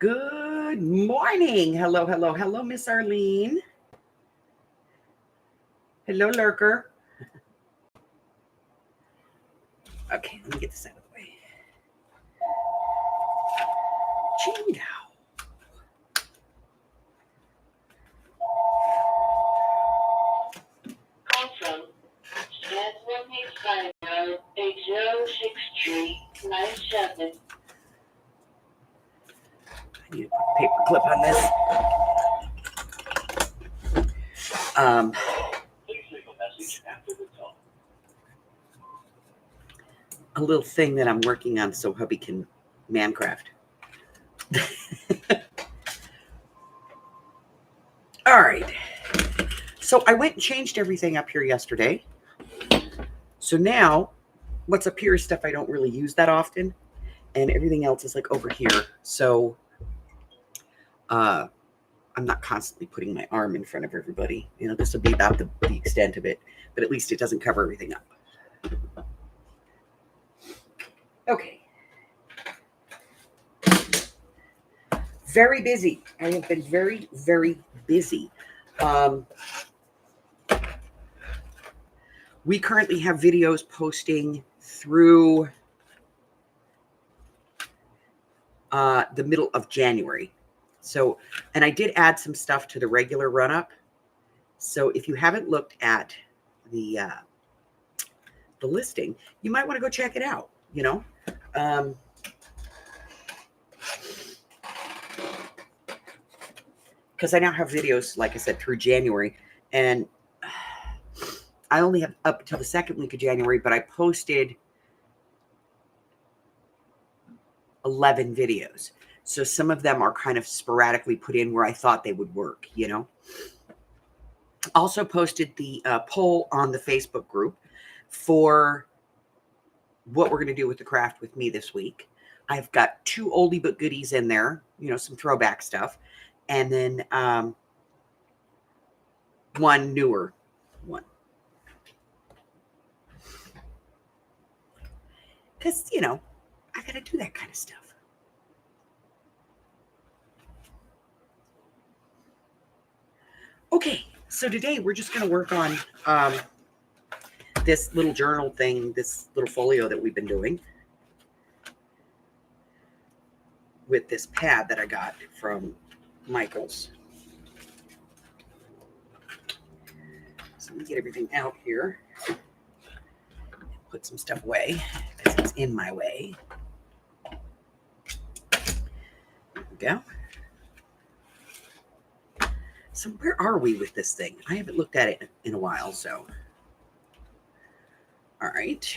Good morning. Hello, hello, hello, Miss Arlene. Hello, lurker. Okay, let me get this out of the way. Jingo. Call from 71850-806397. I need a paper clip on this. Please leave a message after the tone. A little thing that I'm working on so hubby can mancraft. All right. So I went and changed everything up here yesterday. So now what's up here is stuff I don't really use that often. And everything else is like over here. So I'm not constantly putting my arm in front of everybody. You know, this will be about the extent of it. But at least it doesn't cover everything up. Okay. Very busy. I have been very, very busy. We currently have videos posting through the middle of January. So, and I did add some stuff to the regular run-up. So if you haven't looked at the listing, you might want to go check it out, you know. Because I now have videos, like I said, through January. And I only have up until the second week of January, but I posted 11 videos. So some of them are kind of sporadically put in where I thought they would work, you know. Also posted the poll on the Facebook group for what we're going to do with the craft with me this week. I've got 2 oldie but goodies in there, you know, some throwback stuff. And then 1 newer one. Because, you know, I got to do that kind of stuff. Okay, so today we're just going to work on this little journal thing, this little folio that we've been doing with this pad that I got from Michael's. So let me get everything out here. Put some stuff away because it's in my way. There we go. So where are we with this thing? I haven't looked at it in a while, so. All right.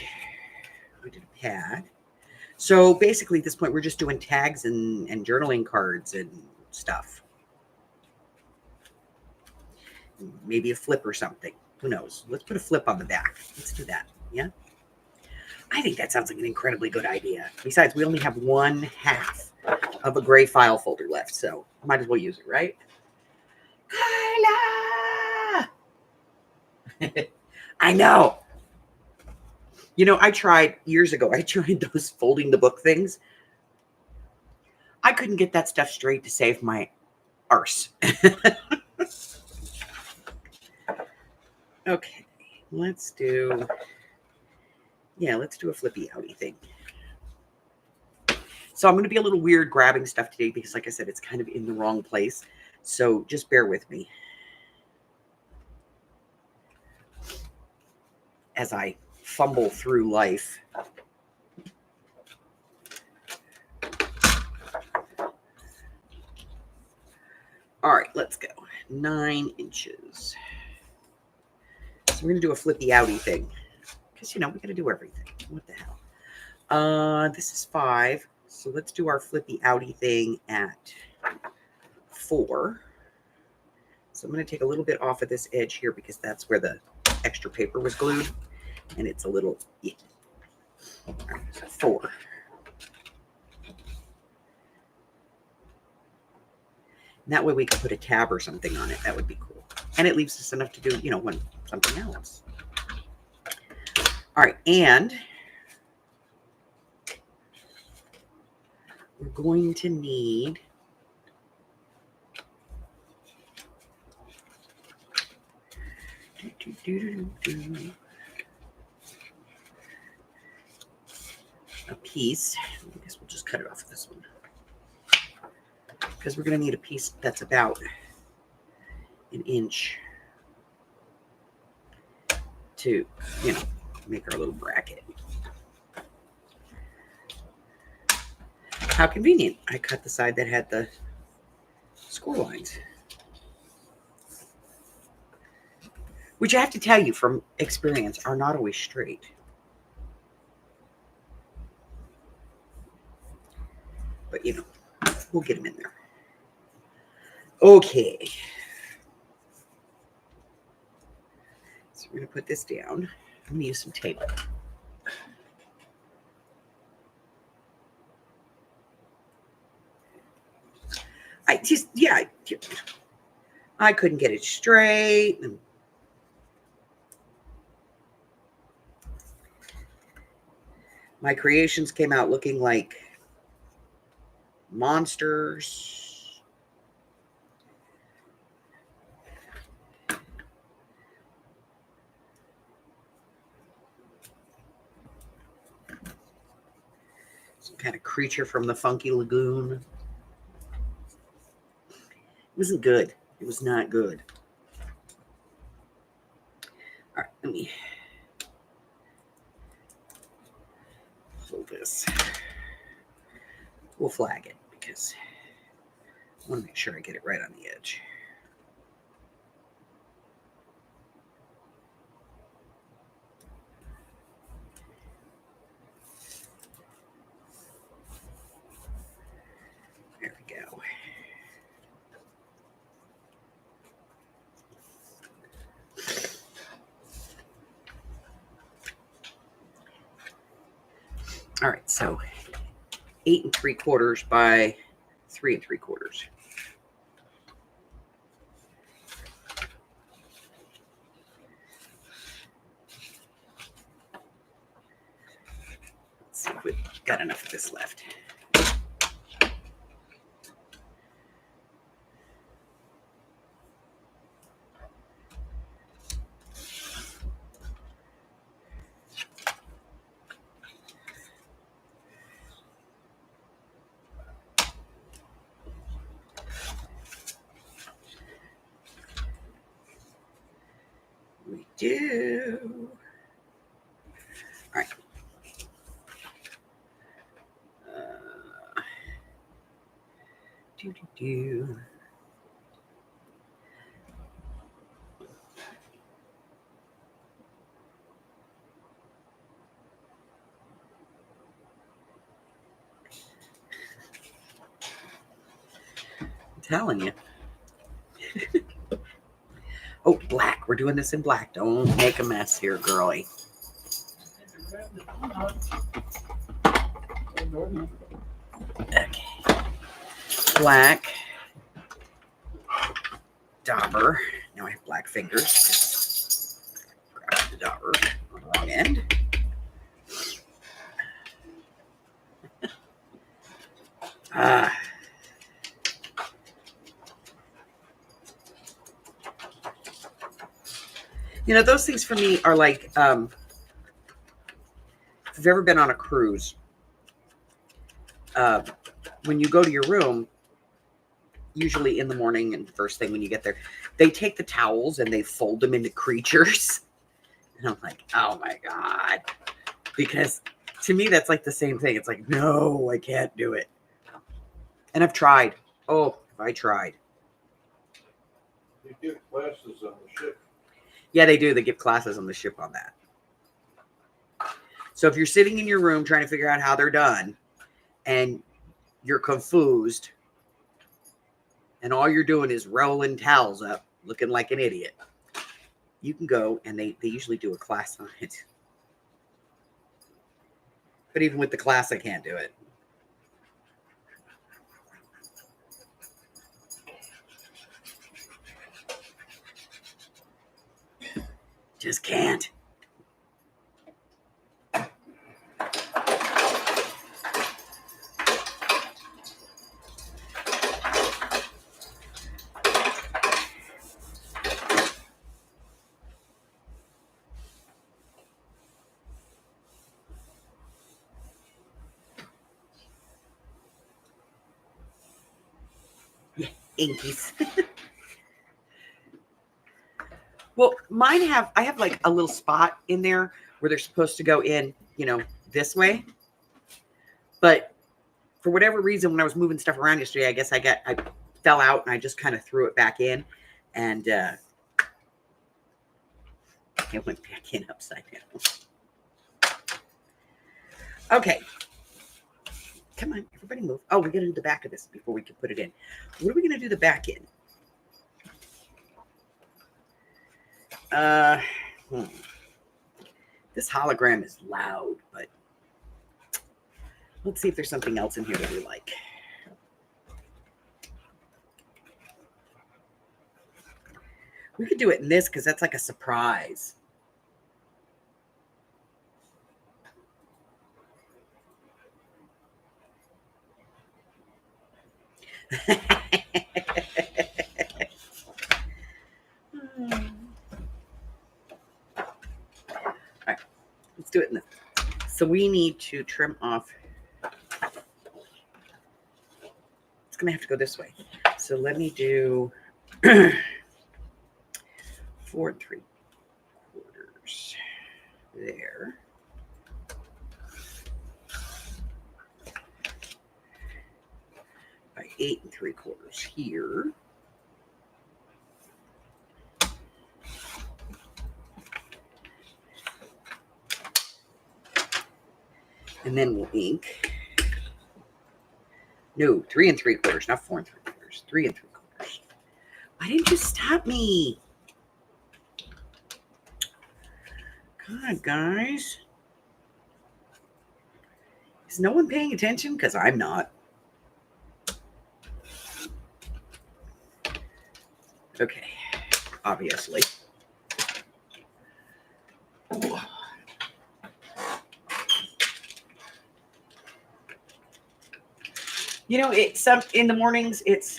We did a pad. So basically at this point, we're just doing tags and journaling cards and stuff. Maybe a flip or something. Who knows? Let's put a flip on the back. Let's do that. Yeah. I think that sounds like an incredibly good idea. Besides, we only have 1/2 of a gray file folder left, so I might as well use it, right? Carla! I know. You know, I tried years ago. I tried those folding the book things. I couldn't get that stuff straight to save my arse. Okay, let's do a flippy outy thing. So I'm going to be a little weird grabbing stuff today because, like I said, it's kind of in the wrong place. So just bear with me as I fumble through life. All right, let's go. 9 inches. So we're going to do a flippy outy thing because, you know, we got to do everything. What the hell? This is 5. So let's do our flippy outy thing at 4. So I'm going to take a little bit off of this edge here because that's where the extra paper was glued. And it's a little, yeah. All right, so 4. And that way we can put a tab or something on it. That would be cool. And it leaves us enough to do, you know, something else. All right, and we're going to need Do-do-do-do. A piece. I guess we'll just cut it off of this one. Because we're going to need a piece that's about an inch to, make our little bracket. How convenient. I cut the side that had the score lines. Which I have to tell you from experience are not always straight. But, we'll get them in there. Okay. So we're going to put this down. I'm going to use some tape. I couldn't get it straight. And my creations came out looking like monsters. Some kind of creature from the Funky Lagoon. It wasn't good. It was not good. All right, let me hold this. We'll flag it because I want to make sure I get it right on the edge. There we go. All right, so 8 3/4 by 3 3/4. Let's see if we've got enough of this left. We do. All right. Do. I'm telling you. Oh, black. We're doing this in black. Don't make a mess here, girlie. Okay. Black. Dauber. Now I have black fingers. Grab the dauber on the wrong end. Those things for me are like, if you've ever been on a cruise, when you go to your room, usually in the morning and first thing when you get there, they take the towels and they fold them into creatures. And I'm like, oh my God. Because to me, that's like the same thing. It's like, no, I can't do it. And I've tried. Oh, have I tried? They give classes on the ship. Yeah, they do. They give classes on the ship on that. So if you're sitting in your room trying to figure out how they're done and you're confused and all you're doing is rolling towels up looking like an idiot, you can go and they usually do a class on it. But even with the class, I can't do it. Just can't. Inkies. Well, I have like a little spot in there where they're supposed to go in, this way. But for whatever reason, when I was moving stuff around yesterday, I guess I fell out and I just kind of threw it back in, and it went back in upside down. Okay. Come on, everybody move. Oh, we got to do the back of this before we can put it in. What are we going to do the back in? This hologram is loud, but let's see if there's something else in here that we like. We could do it in this because that's like a surprise. All right, let's do it in this. So we need to trim off. It's going to have to go this way. So let me do 4 3/4 there. By 8 3/4 here. And then we'll ink. No, 3 3/4, not 4 3/4. 3 3/4. Why didn't you stop me? God, guys. Is no one paying attention? Because I'm not. Okay, obviously. It's in the mornings. It's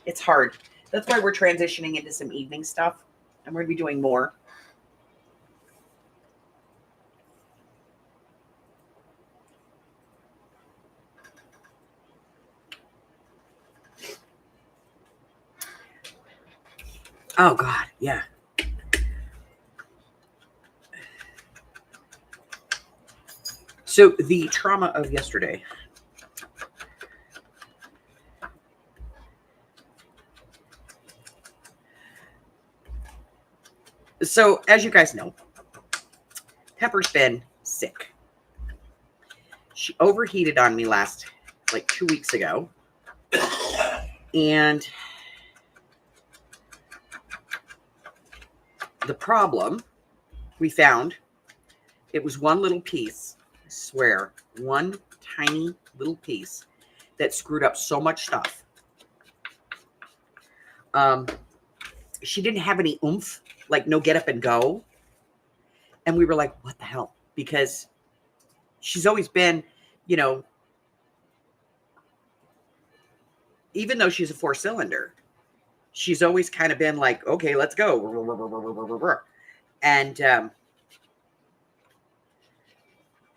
it's hard. That's why we're transitioning into some evening stuff, and we're gonna be doing more. Oh God, yeah. So the trauma of yesterday. So as you guys know, Pepper's been sick. She overheated on me like 2 weeks ago. And the problem we found, it was one little piece, I swear, one tiny little piece that screwed up so much stuff. She didn't have any oomph, like no get up and go. And we were like, what the hell? Because she's always been, even though she's a 4-cylinder, she's always kind of been like, okay, let's go. And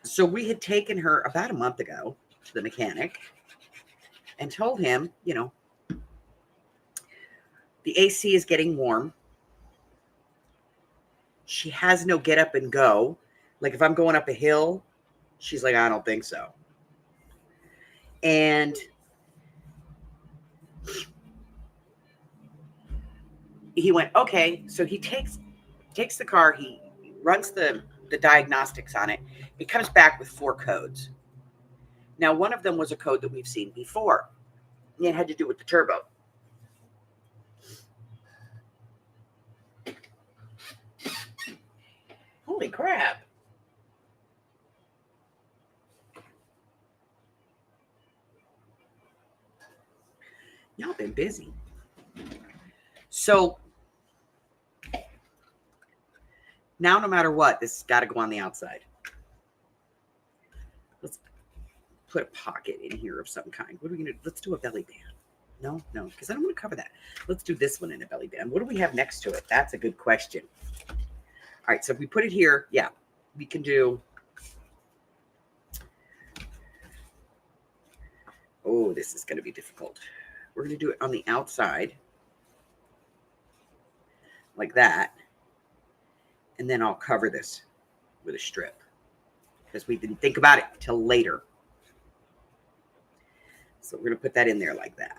so we had taken her about a month ago to the mechanic and told him, the AC is getting warm. She has no get up and go. Like if I'm going up a hill, she's like, I don't think so. And he went, okay. So he takes the car, he runs the diagnostics on it. It comes back with 4 codes. Now, one of them was a code that we've seen before. It had to do with the turbo. Holy crap. Y'all been busy. So now, no matter what, this has got to go on the outside. Let's put a pocket in here of some kind. What are we going to do? Let's do a belly band. No, because I don't want to cover that. Let's do this one in a belly band. What do we have next to it? That's a good question. All right, so if we put it here, yeah, we can do Oh, this is going to be difficult. We're going to do it on the outside, like that. And then I'll cover this with a strip because we didn't think about it till later. So we're going to put that in there like that.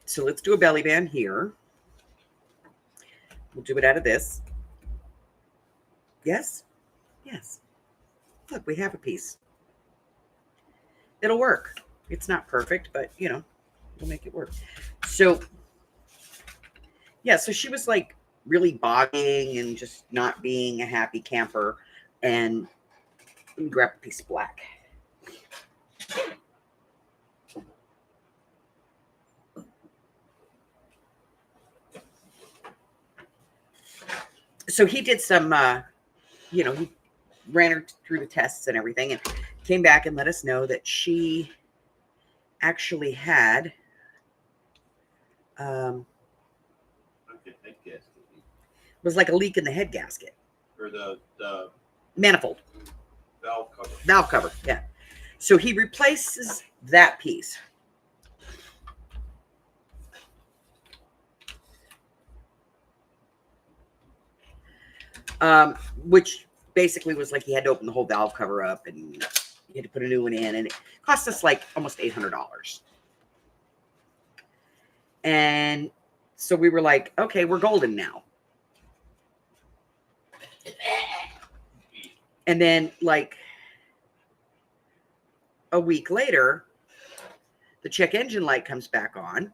So let's do a belly band here. We'll do it out of this. Yes? Yes. Look, we have a piece. It'll work. It's not perfect, but, you know, we'll make it work. So, yeah, so she was like really bogging and just not being a happy camper. And let me grab a piece of black. So he did some, you know, he ran her through the tests and everything and came back and let us know that she actually had was like a leak in the head gasket Or the manifold valve cover. Yeah, so he replaces that piece. Which basically was like he had to open the whole valve cover up and he had to put a new one in, and it cost us like almost $800. And so we were like, okay, we're golden now. And then like a week later, the check engine light comes back on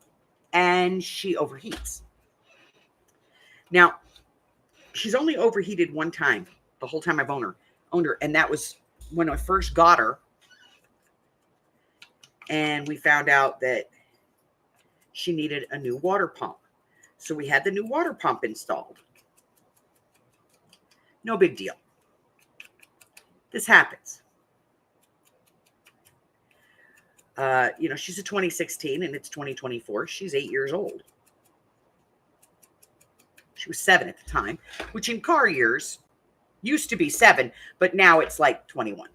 and she overheats. Now, she's only overheated one time the whole time I've owned her. And that was when I first got her. And we found out that she needed a new water pump. So we had the new water pump installed. No big deal. This happens. You know, she's a 2016 and it's 2024. She's 8 years old. She was 7 at the time, which in car years used to be 7, but now it's like 21.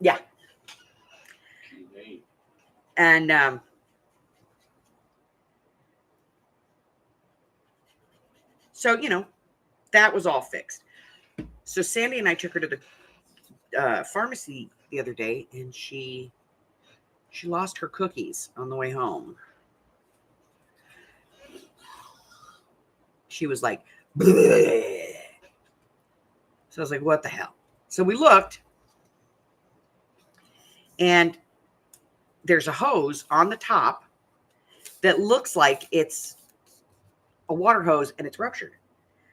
Yeah. And so, you know, that was all fixed. So Sandy and I took her to the pharmacy the other day, and she lost her cookies on the way home. She was like, bleh. So I was like, what the hell? So we looked, and there's a hose on the top that looks like it's a water hose and it's ruptured.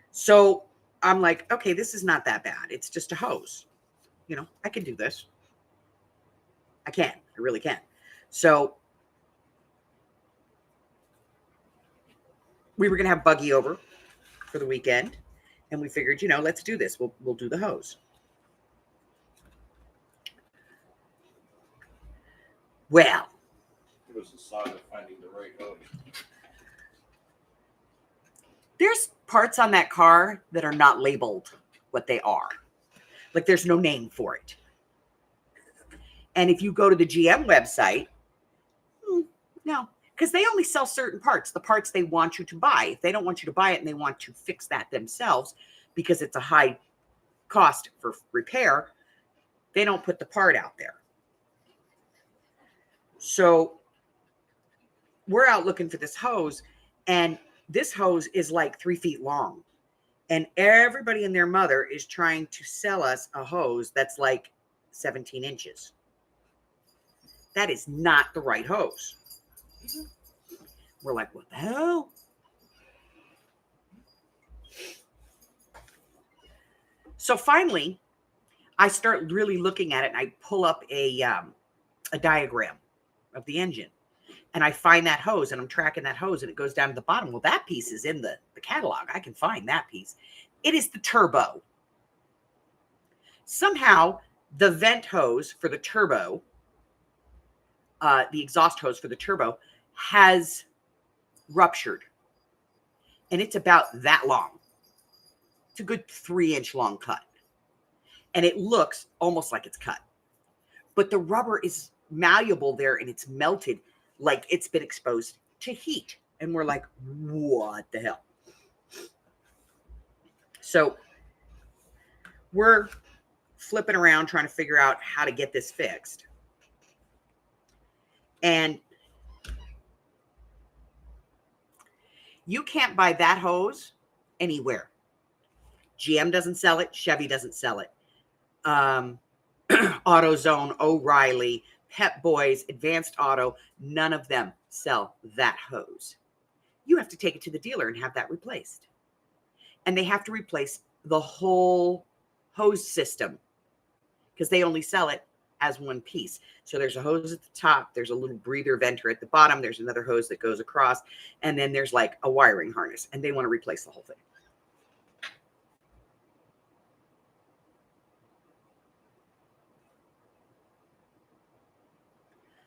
So I'm like, okay, this is not that bad. It's just a hose. You know, I can do this. I really can. So we were going to have Buggy over for the weekend, and we figured, you know, let's do this. We'll do the hose. Well, It was a saga finding the right hose. there's parts on that car that are not labeled what they are. Like there's no name for it. And if you go to the GM website, no, because they only sell certain parts, the parts they want you to buy. If they don't want you to buy it and they want to fix that themselves because it's a high cost for repair, they don't put the part out there. So we're out looking for this hose, and this hose is like 3 feet long. And everybody and their mother is trying to sell us a hose that's like 17 inches. That is not the right hose. We're like, what the hell? So finally, I start really looking at it, and I pull up a diagram of the engine. And I find that hose, and I'm tracking that hose, and it goes down to the bottom. Well, that piece is in the catalog. I can find that piece. It is the turbo. Somehow, the vent hose for the turbo, the exhaust hose for the turbo, has ruptured. And it's about that long. a good 3-inch long cut. And it looks almost like it's cut. But the rubber is malleable there and it's melted like it's been exposed to heat. And we're like, what the hell? So we're flipping around trying to figure out how to get this fixed. And you can't buy that hose anywhere. GM doesn't sell it. Chevy doesn't sell it. AutoZone, O'Reilly, Pep Boys, Advanced Auto, none of them sell that hose. You have to take it to the dealer and have that replaced. And they have to replace the whole hose system because they only sell it as one piece. So there's a hose at the top, there's a little breather venter at the bottom, there's another hose that goes across, and then there's like a wiring harness, and they want to replace the whole thing.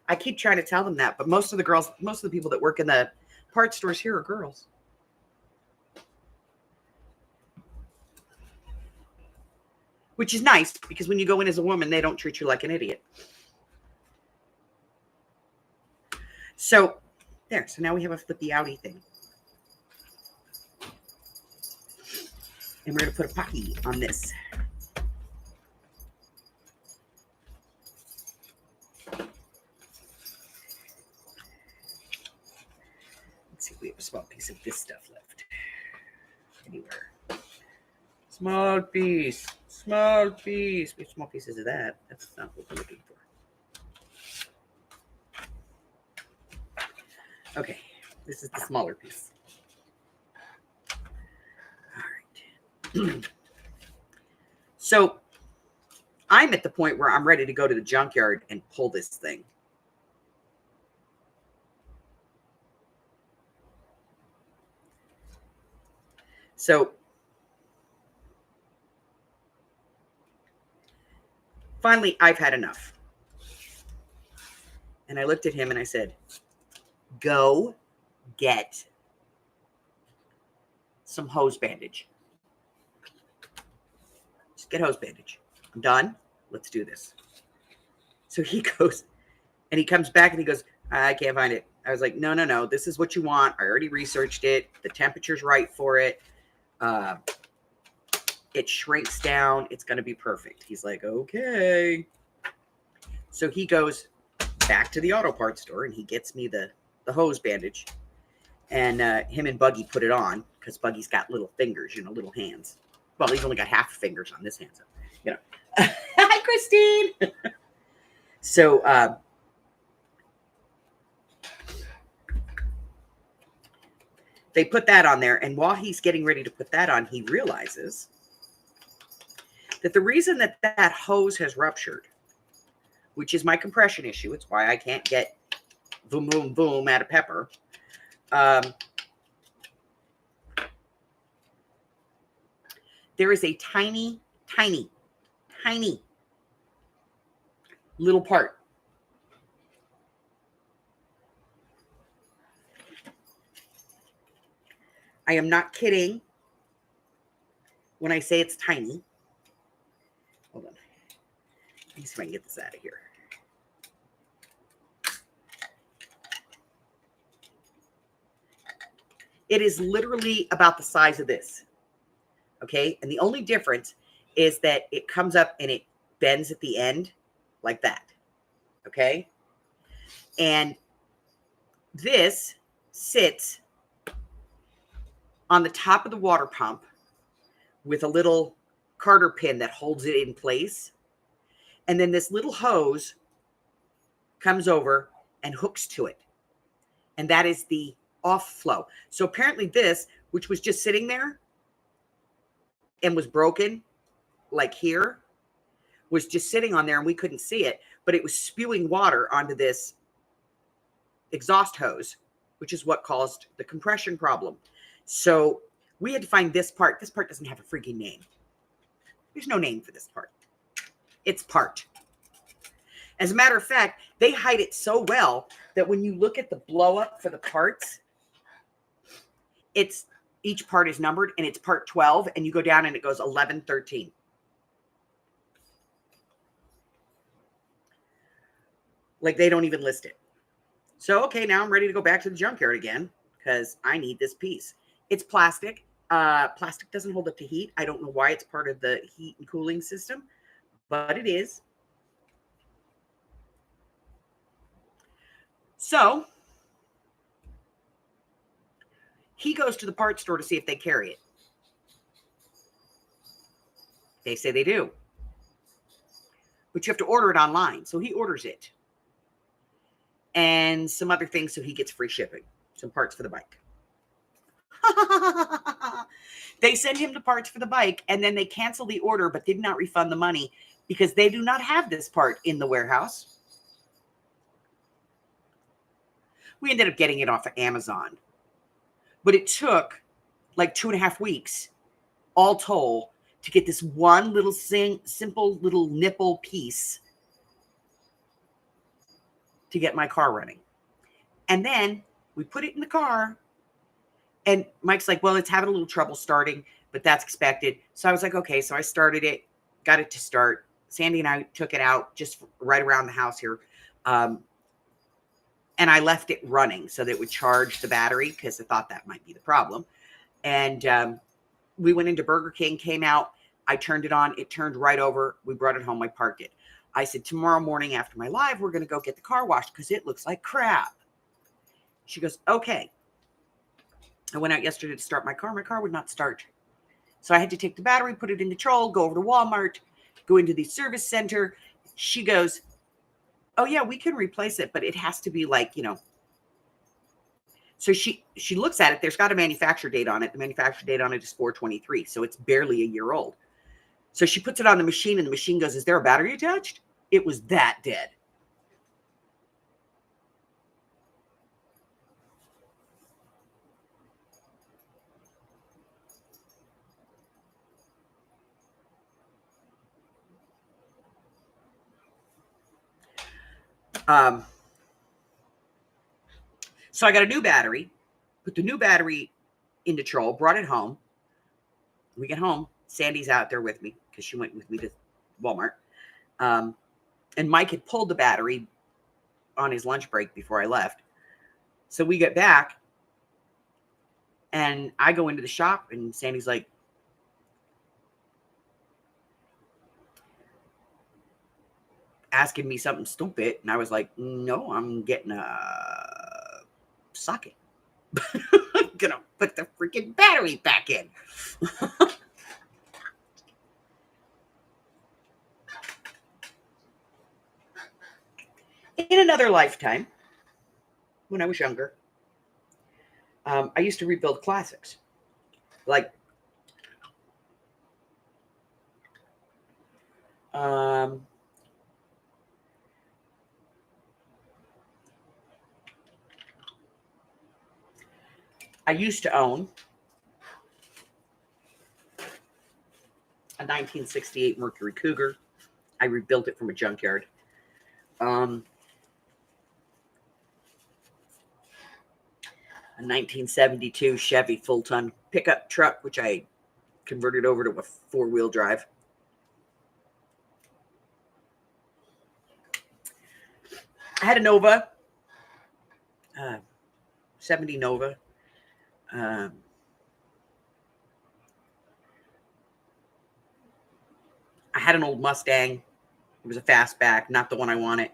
I keep trying to tell them that, but most of the people that work in the parts stores here are girls. Which is nice because when you go in as a woman, they don't treat you like an idiot. So there. So now we have a flippy outy thing. And we're going to put a pocky on this. Let's see if we have a small piece of this stuff left. Anywhere. Small piece. Small piece. We have small pieces of that. That's not what we're looking for. Okay. This is the smaller piece. All right. So I'm at the point where I'm ready to go to the junkyard and pull this thing. So finally, I've had enough. And I looked at him and I said, go get some hose bandage. Just get hose bandage. I'm done. Let's do this. So he goes and he comes back and he goes, I can't find it. I was like, no. This is what you want. I already researched it. The temperature's right for it. It shrinks down. It's going to be perfect. He's like, okay. So he goes back to the auto parts store and he gets me the hose bandage. And him and Buggy put it on because Buggy's got little fingers, little hands. Well, he's only got half fingers on this hand. So, Hi, Christine. So, they put that on there. And while he's getting ready to put that on, he realizes that the reason that that hose has ruptured, which is my compression issue, it's why I can't get boom, boom, boom out of pepper. There is a tiny, tiny, tiny little part. I am not kidding when I say it's tiny. Hold on. Let me see if I can get this out of here. It is literally about the size of this. Okay? And the only difference is that it comes up and it bends at the end like that. Okay? And this sits on the top of the water pump with a little Carter pin that holds it in place. And then this little hose comes over and hooks to it. And that is the off flow. So apparently this, which was just sitting there and was broken, like here, was just sitting on there and we couldn't see it, but it was spewing water onto this exhaust hose, which is what caused the compression problem. So we had to find this part. This part doesn't have a freaking name. There's no name for this part. It's part. As a matter of fact, they hide it so well that when you look at the blow up for the parts, it's each part is numbered, and it's part 12, and you go down and it goes 11, 13. Like they don't even list it. So, okay, now I'm ready to go back to the junkyard again because I need this piece. It's plastic. Plastic doesn't hold up to heat. I don't know why it's part of the heat and cooling system, but it is. So he goes to the parts store to see if they carry it. They say they do. But you have to order it online. So he orders it. And some other things so he gets free shipping. Some parts for the bike. They send him the parts for the bike and then they cancel the order but did not refund the money because they do not have this part in the warehouse. We ended up getting it off of Amazon. But it took like 2.5 weeks, all told, to get this one little simple little nipple piece to get my car running. And then we put it in the car. And Mike's like, well, it's having a little trouble starting, but that's expected. So I was like, okay. So I started it, got it to start. Sandy and I took it out just right around the house here. And I left it running so that it would charge the battery because I thought that might be the problem. And we went into Burger King, came out. I turned it on. It turned right over. We brought it home. I parked it. I said, tomorrow morning after my live, we're going to go get the car washed because it looks like crap. She goes, okay. I went out yesterday to start my car. My car would not start. So I had to take the battery, put it in neutral, go over to Walmart, go into the service center. She goes, oh, yeah, we can replace it, but it has to be like, So she looks at it. There's got a manufacturer date on it. The manufacturer date on it is 4/23. So it's barely a year old. So she puts it on the machine and the machine goes, is there a battery attached? It was that dead. So I got a new battery, put the new battery in the troll, brought it home. We get home. Sandy's out there with me because she went with me to Walmart. And Mike had pulled the battery on his lunch break before I left. So we get back and I go into the shop and Sandy's like, asking me something stupid. And I was like, no, I'm getting a socket. I'm gonna put the freaking battery back in. In another lifetime, when I was younger, I used to rebuild classics. Like, I used to own a 1968 Mercury Cougar. I rebuilt it from a junkyard. A 1972 Chevy full-ton pickup truck, which I converted over to a 4-wheel drive. I had a Nova, 70 Nova. I had an old Mustang. It was a fastback, not the one I wanted.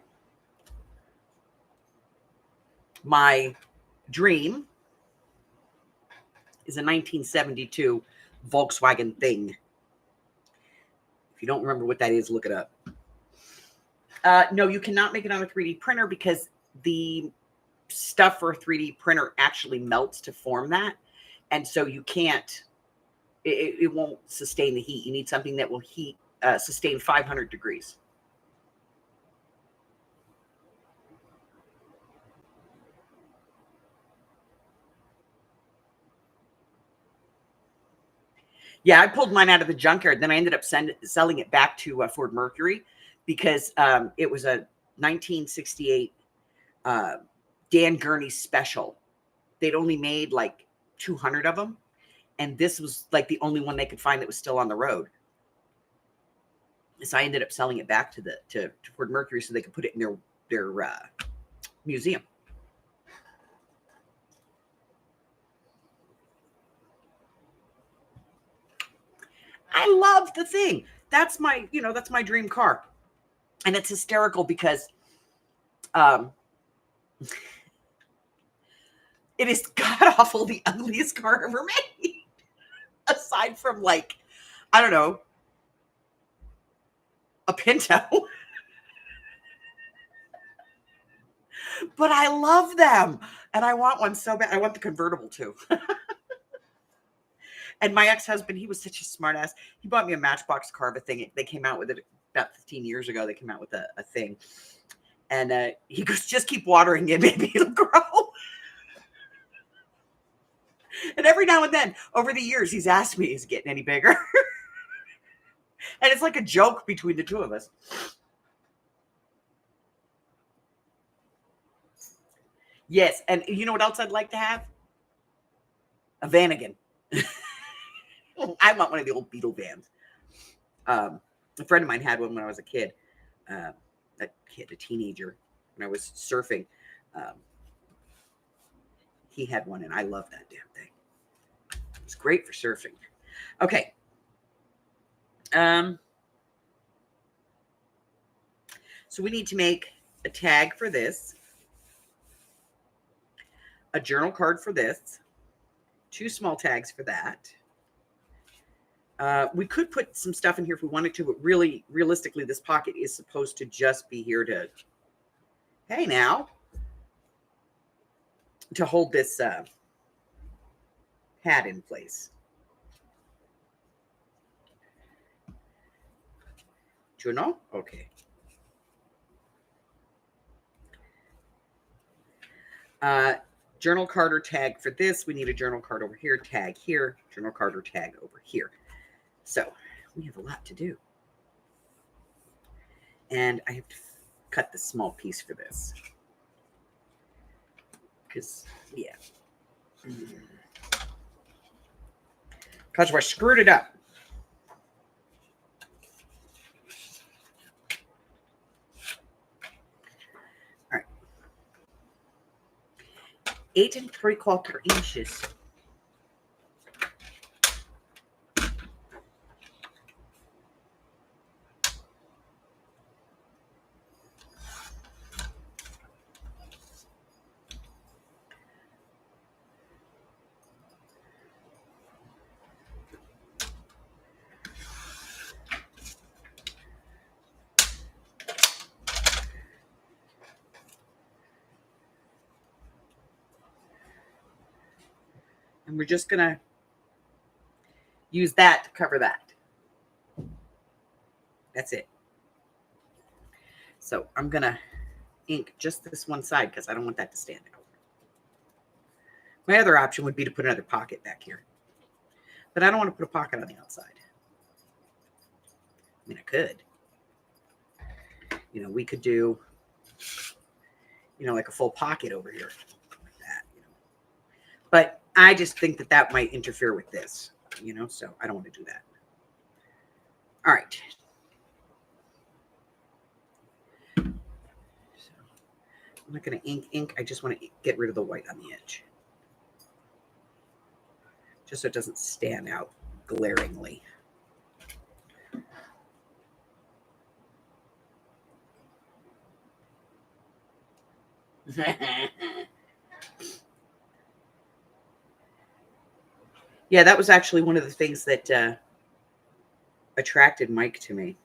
My dream is a 1972 Volkswagen Thing. If you don't remember what that is, look it up. No, you cannot make it on a 3D printer because the stuff for a 3D printer actually melts to form that. And so you can't, it won't sustain the heat. You need something that will sustain 500 degrees. Yeah, I pulled mine out of the junkyard. Then I ended up selling it back to Ford Mercury because it was a 1968 Dan Gurney special. They'd only made like 200 of them. And this was like the only one they could find that was still on the road. So I ended up selling it back to Ford Mercury so they could put it in their museum. I love the thing. That's my dream car. And it's hysterical because it is god awful the ugliest car ever made. Aside from, like, I don't know, a Pinto. But I love them. And I want one so bad. I want the convertible too. And my ex-husband, he was such a smart ass. He bought me a Matchbox car, a thing. They came out with it about 15 years ago. They came out with a thing. And he goes, just keep watering it. Maybe it'll grow. And every now and then, over the years, he's asked me, is it getting any bigger? And it's like a joke between the two of us. Yes. And you know what else I'd like to have? A Vanagon. I want one of the old Beetle vans. A friend of mine had one when I was a kid. A teenager, when I was surfing. He had one, and I love that damn thing. It's great for surfing. Okay. So we need to make a tag for this, a journal card for this, 2 small tags for that. We could put some stuff in here if we wanted to, but really, realistically, this pocket is supposed to just be here to, hey now, to hold this hat in place. Do you know? Okay. Journal card or tag for this. We need a journal card over here, tag here, journal card or tag over here. So we have a lot to do. And I have to cut the small piece for this. Because, yeah. Because I screwed it up. All right. 8 3/4 inches. And we're just going to use that to cover that. That's it. So I'm going to ink just this one side because I don't want that to stand out. My other option would be to put another pocket back here. But I don't want to put a pocket on the outside. I mean, I could. You know, we could do, you know, like a full pocket over here. Like that, you know. But I just think that that might interfere with this, you know, so I don't want to do that. All right. So I'm not going to ink. I just want to get rid of the white on the edge. Just so it doesn't stand out glaringly. Yeah, that was actually one of the things that attracted Mike to me.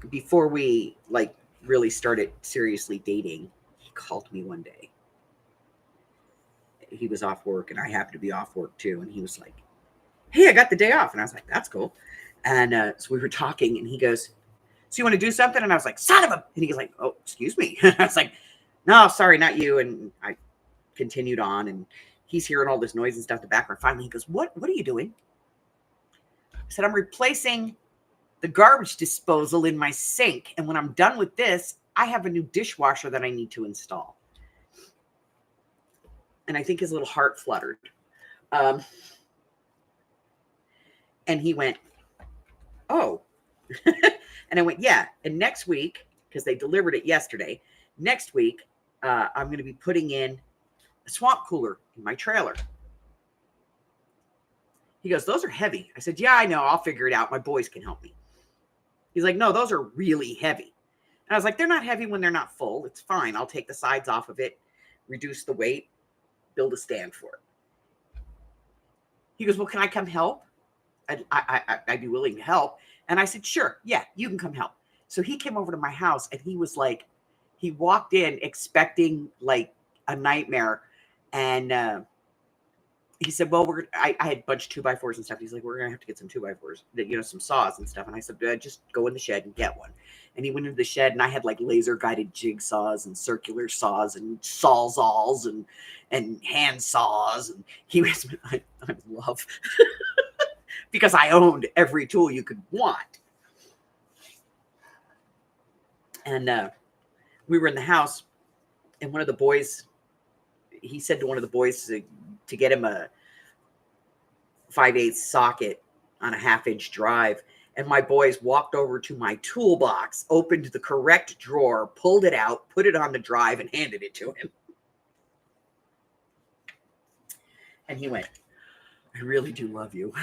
Before we like really started seriously dating, he called me one day. He was off work and I happened to be off work too. And he was like, hey, I got the day off. And I was like, that's cool. And so we were talking and he goes, so you want to do something? And I was like, son of a, and he's like, oh, excuse me. I was like, no, sorry, not you. And I continued on and he's hearing all this noise and stuff in the background. Finally, he goes, what are you doing? I said, I'm replacing the garbage disposal in my sink. And when I'm done with this, I have a new dishwasher that I need to install. And I think his little heart fluttered. And he went, oh. And I went, yeah. And next week, because they delivered it yesterday, next week, I'm going to be putting in a swamp cooler in my trailer. He goes, those are heavy. I said, yeah, I know. I'll figure it out. My boys can help me. He's like, no, those are really heavy. And I was like, they're not heavy when they're not full. It's fine. I'll take the sides off of it, reduce the weight, build a stand for it. He goes, well, can I come help? I'd be willing to help. And I said, sure. Yeah, you can come help. So he came over to my house and he was like, he walked in expecting like a nightmare. And he said, well, I had a bunch of 2x4s and stuff. He's like, we're going to have to get some 2x4s, some saws and stuff. And I said, just go in the shed and get one. And he went into the shed and I had like laser guided jigsaws and circular saws and sawzalls and hand saws. And he was, I love, because I owned every tool you could want. And we were in the house and one of the boys, he said to one of the boys to get him a 5/8 socket on a 1/2-inch drive. And my boys walked over to my toolbox, opened the correct drawer, pulled it out, put it on the drive, and handed it to him. And he went, I really do love you.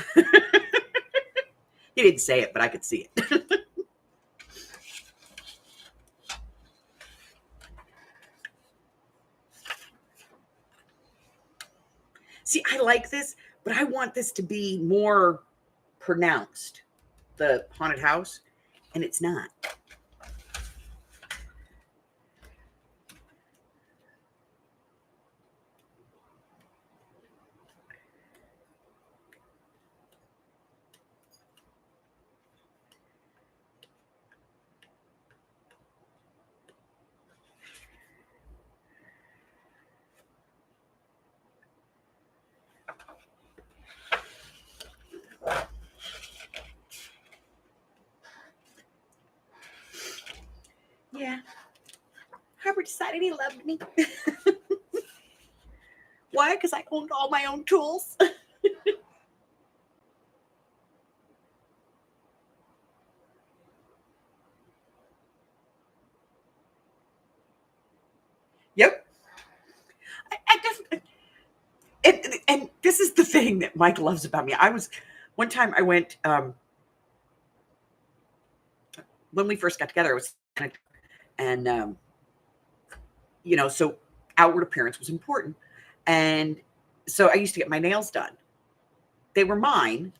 He didn't say it, but I could see it. See, I like this, but I want this to be more pronounced, the haunted house, and it's not. Yeah. Harper decided he loved me. Why? Because I owned all my own tools. Yep. I just, and this is the thing that Mike loves about me. One time I went, when we first got together, and so outward appearance was important. And so I used to get my nails done. They were mine,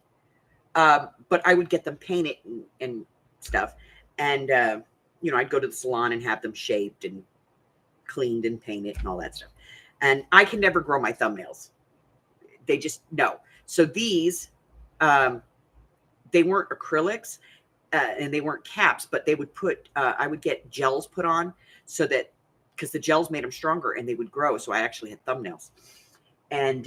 but I would get them painted and stuff. And, I'd go to the salon and have them shaped and cleaned and painted and all that stuff. And I can never grow my thumbnails. They just, no. So these, they weren't acrylics and they weren't caps, but they would I would get gels put on so that, because the gels made them stronger and they would grow. So I actually had thumbnails. And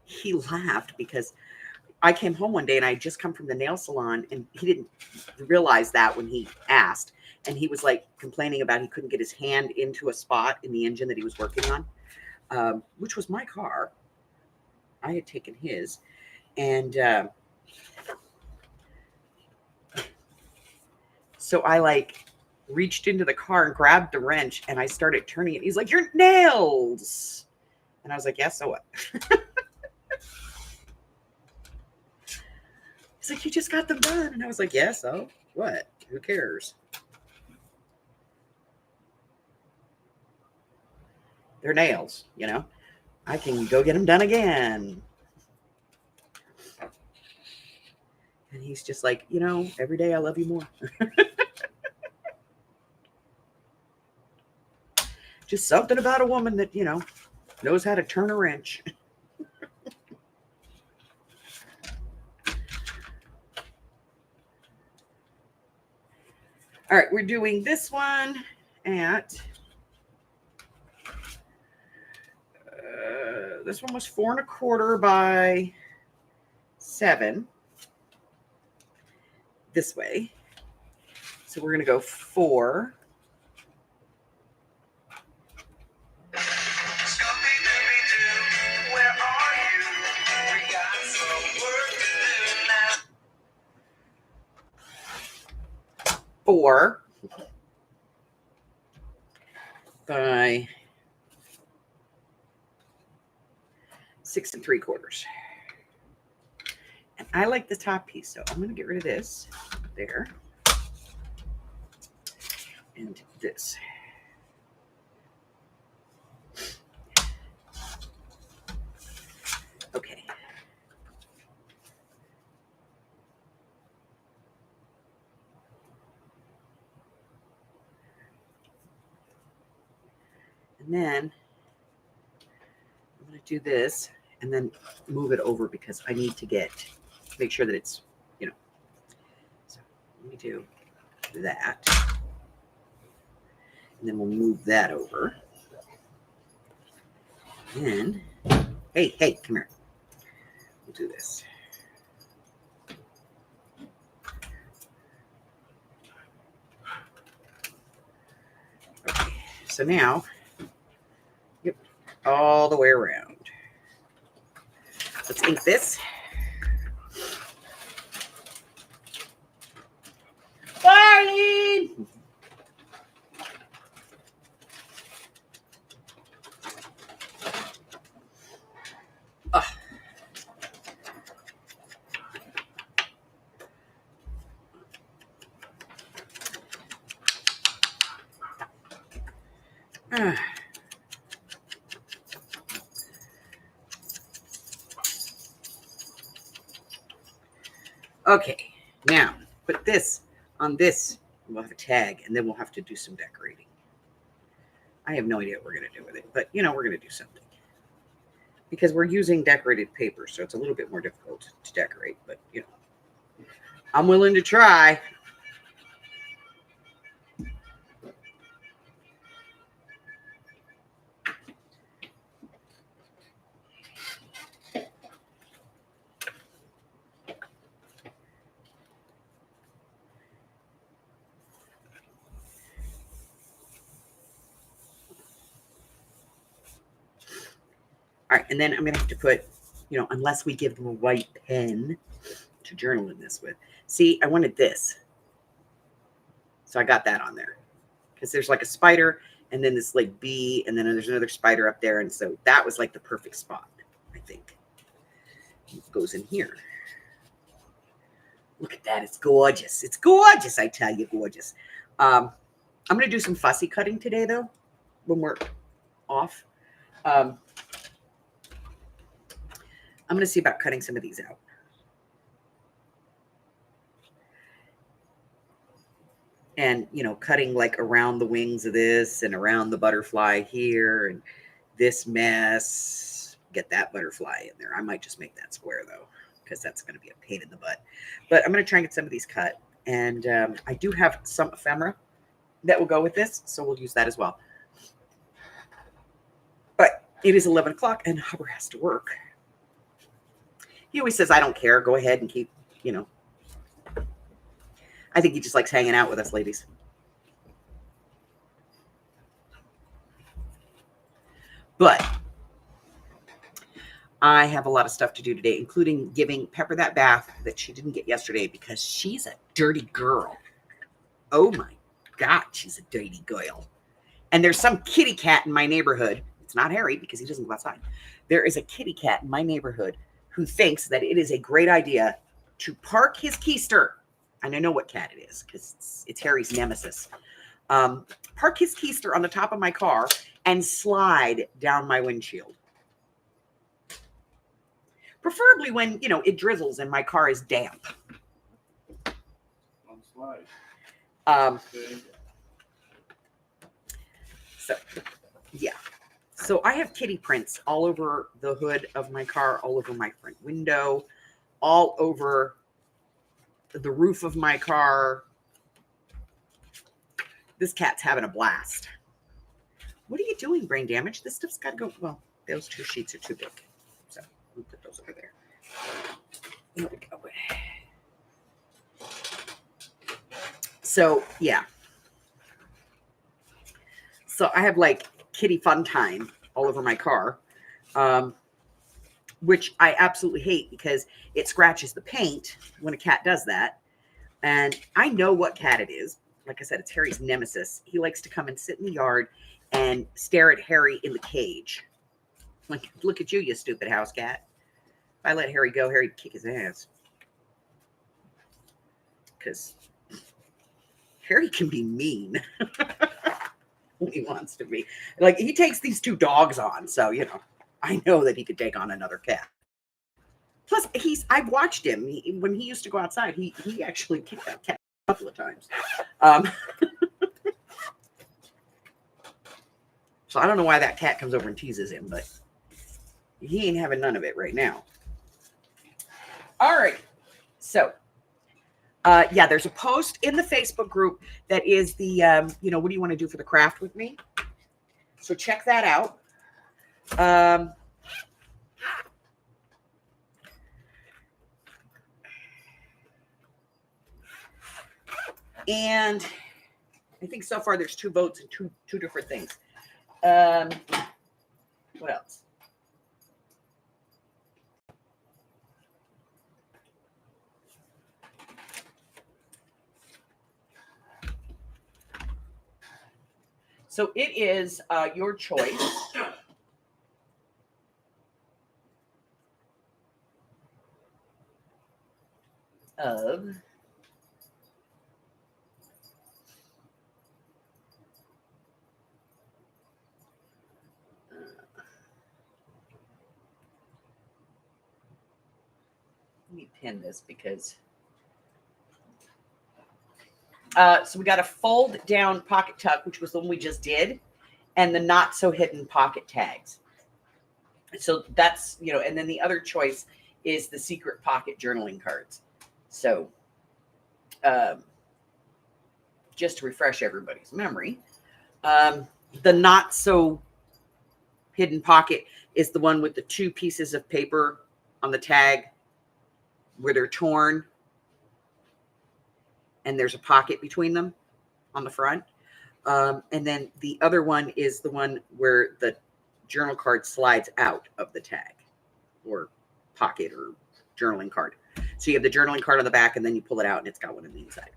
he laughed because I came home one day and I had just come from the nail salon and he didn't realize that when he asked. And he was like complaining about he couldn't get his hand into a spot in the engine that he was working on, which was my car. I had taken his. And so I reached into the car and grabbed the wrench and I started turning it. He's like, your nails. And I was like, yeah, so what? He's like, you just got them done. And I was like, yeah, so what? Who cares? They're nails, I can go get them done again. And he's just like, every day I love you more. Just something about a woman that, knows how to turn a wrench. All right, we're doing this one at, this one was 4 1/4 by 7. This way. So we're going to go 4. 4 by 6 3/4. And I like the top piece, so I'm going to get rid of this there and this. Okay. And then I'm going to do this and then move it over because I need to make sure that it's, so let me do that. And then we'll move that over. And hey, come here. We'll do this. Okay, so now, yep, all the way around. Let's ink this. Darling! Okay, now put this on this. We'll have a tag, and then we'll have to do some decorating. I have no idea what we're going to do with it, but we're going to do something. Because we're using decorated paper, so it's a little bit more difficult to decorate, but I'm willing to try. All right, and then I'm going to have to put, unless we give them a white pen to journal in this with. See, I wanted this. So I got that on there. Because there's like a spider, and then this like bee, and then there's another spider up there. And so that was like the perfect spot, I think. It goes in here. Look at that. It's gorgeous. It's gorgeous, I tell you, gorgeous. I'm going to do some fussy cutting today, though, when we're off. I'm going to see about cutting some of these out. And, cutting like around the wings of this and around the butterfly here and this mess. Get that butterfly in there. I might just make that square, though, because that's going to be a pain in the butt. But I'm going to try and get some of these cut. And I do have some ephemera that will go with this, so we'll use that as well. But it is 11 o'clock, and Hubber has to work. He always says, I don't care. Go ahead and keep, I think he just likes hanging out with us, ladies. But I have a lot of stuff to do today, including giving Pepper that bath that she didn't get yesterday because she's a dirty girl. Oh, my God, she's a dirty girl. And there's some kitty cat in my neighborhood. It's not Harry because he doesn't go outside. There is a kitty cat in my neighborhood who thinks that it is a great idea to park his keister. And I know what cat it is because it's Harry's nemesis. Park his keister on the top of my car and slide down my windshield. Preferably when, it drizzles and my car is damp. On slide. So, yeah. So I have kitty prints all over the hood of my car, all over my front window, all over the roof of my car. This cat's having a blast. What are you doing, brain damage? This stuff's got to go. Well, those 2 sheets are too big. So we'll put those over there. There we go. So, yeah. So I have like kitty fun time all over my car, which I absolutely hate because it scratches the paint when a cat does that. And I know what cat it is like I said, it's Harry's nemesis. He likes to come and sit in the yard and stare at Harry in the cage. Like, look at you, you stupid house cat. If I let Harry go, Harry'd kick his ass. Because Harry can be mean when he wants to be. Like, he takes these 2 dogs on, so, you know, I know that he could take on another cat. Plus, I've watched him. When he used to go outside, he actually kicked that cat a couple of times. So I don't know why that cat comes over and teases him, but he ain't having none of it right now. All right. So, yeah, there's a post in the Facebook group that is the, what do you want to do for the craft with me? So check that out. And I think so far there's 2 votes and two different things. What else? So it is your choice. Of let me pin this because so we got a fold down pocket tuck, which was the one we just did, and the not so hidden pocket tags. So that's, and then the other choice is the secret pocket journaling cards. So just to refresh everybody's memory, the not so hidden pocket is the one with the 2 pieces of paper on the tag where they're torn and there's a pocket between them on the front. And then the other one is the one where the journal card slides out of the tag or pocket or journaling card. So you have the journaling card on the back and then you pull it out and it's got one on the inside.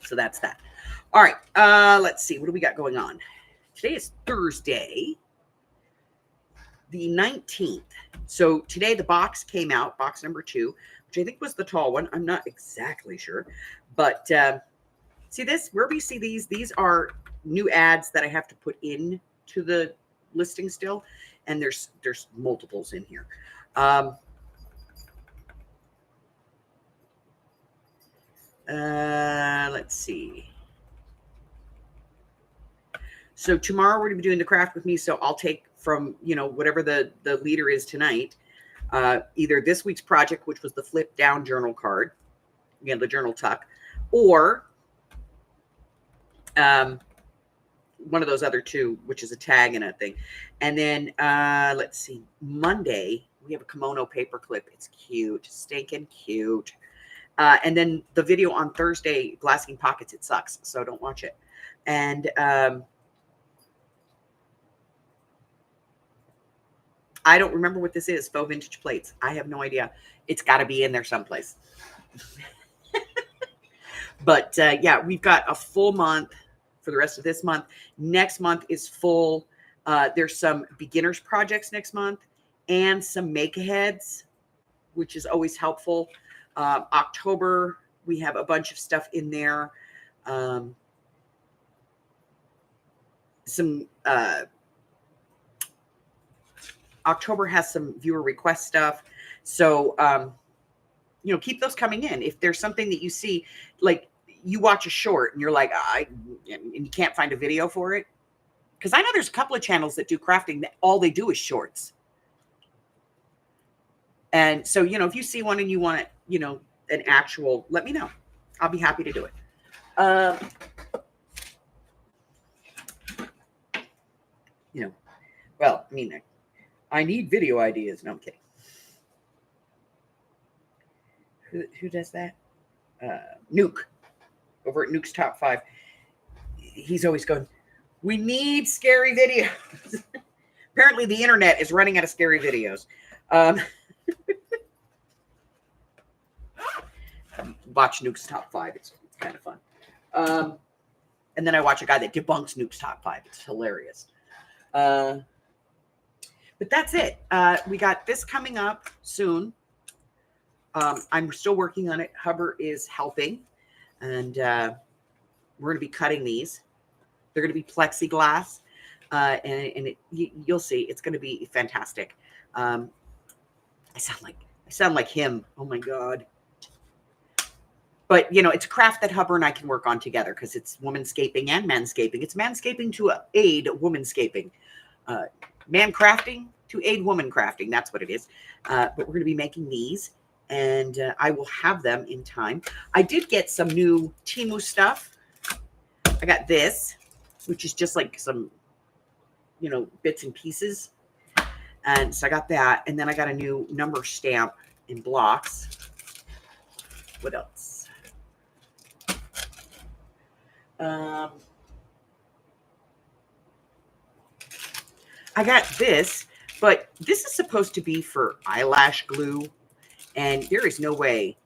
So that's that. All right. Let's see. What do we got going on? Today is Thursday, the 19th. So today the box came out, box number 2, which I think was the tall one. I'm not exactly sure. But see this? Where we see these are new ads that I have to put in to the listing still. And there's multiples in here. Let's see. So tomorrow we're going to be doing the craft with me. So I'll take from, whatever the leader is tonight, either this week's project, which was the flip down journal card, the journal tuck, or one of those other 2, which is a tag and a thing. And then let's see, Monday we have a kimono paper clip. It's cute, stinking cute. And then the video on Thursday, Glassing Pockets, it sucks, so don't watch it. And I don't remember what this is. Faux vintage plates. I have no idea. It's got to be in there someplace. But yeah, we've got a full month for the rest of this month. Next month is full. There's some beginners projects next month and some make-aheads, which is always helpful. October, we have a bunch of stuff in there. October has some viewer request stuff. So, keep those coming in. If there's something that you see, like you watch a short and you're like, and you can't find a video for it. Because I know there's a couple of channels that do crafting that all they do is shorts. And so, if you see one and you want it, an actual, let me know. I'll be happy to do it. Well, I mean, I need video ideas. No, I'm kidding. Who does that? Nuke. Over at Nuke's Top 5. He's always going, we need scary videos. Apparently the internet is running out of scary videos. Watch Nuke's Top 5. It's kind of fun. And then I watch a guy that debunks Nuke's top 5. It's hilarious. But that's it. We got this coming up soon. I'm still working on it. Hubbard is helping, and we're going to be cutting these. They're going to be plexiglass, and you'll see. It's going to be fantastic. I sound like him. Oh my God. But, it's a craft that Hubbard and I can work on together because it's womanscaping and manscaping. It's manscaping to aid womanscaping. Man crafting to aid woman crafting. That's what it is. But we're going to be making these, and I will have them in time. I did get some new Temu stuff. I got this, which is just like some, bits and pieces. And so I got that. And then I got a new number stamp in blocks. What else? I got this, but this is supposed to be for eyelash glue. And there is no way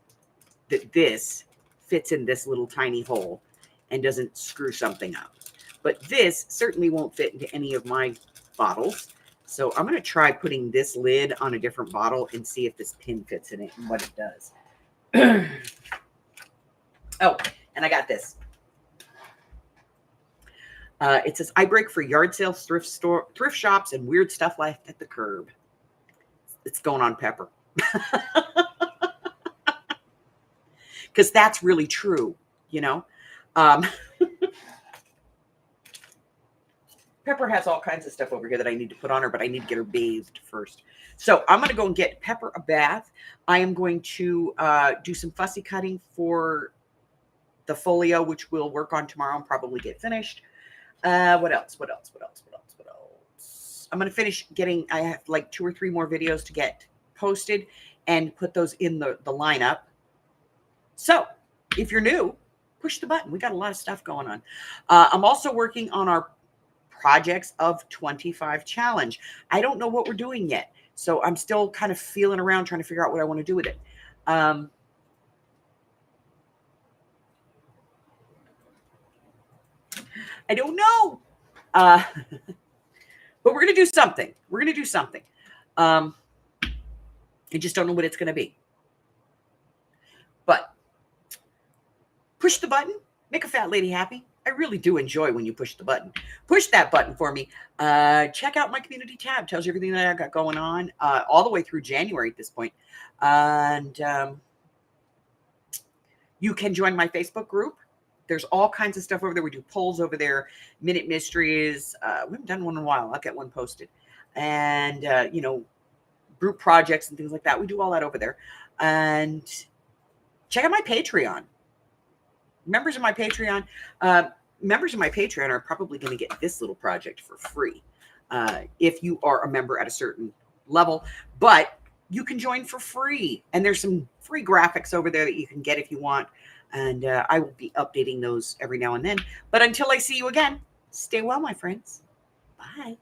that this fits in this little tiny hole and doesn't screw something up. But this certainly won't fit into any of my bottles. So I'm going to try putting this lid on a different bottle and see if this pin fits in it and what it does. Oh, and I got this. It says, I break for yard sales, thrift shops, and weird stuff left at the curb. It's going on Pepper. Because that's really true, Pepper has all kinds of stuff over here that I need to put on her, but I need to get her bathed first. So I'm going to go and get Pepper a bath. I am going to do some fussy cutting for the folio, which we'll work on tomorrow and probably get finished. What else? I'm going to finish getting, I have like 2 or 3 more videos to get posted and put those in the lineup. So if you're new, push the button. We got a lot of stuff going on. I'm also working on our Projects of 25 challenge. I don't know what we're doing yet. So I'm still kind of feeling around trying to figure out what I want to do with it. I don't know. But we're going to do something. I just don't know what it's going to be. But push the button. Make a fat lady happy. I really do enjoy when you push the button. Push that button for me. Check out my community tab. Tells you everything that I got going on all the way through January at this point. And you can join my Facebook group. There's all kinds of stuff over there. We do polls over there, minute mysteries. We haven't done one in a while. I'll get one posted. And, group projects and things like that. We do all that over there. And check out my Patreon. Members of my Patreon are probably going to get this little project for free if you are a member at a certain level. But you can join for free. And there's some free graphics over there that you can get if you want. And I will be updating those every now and then. But until I see you again, stay well, my friends. Bye.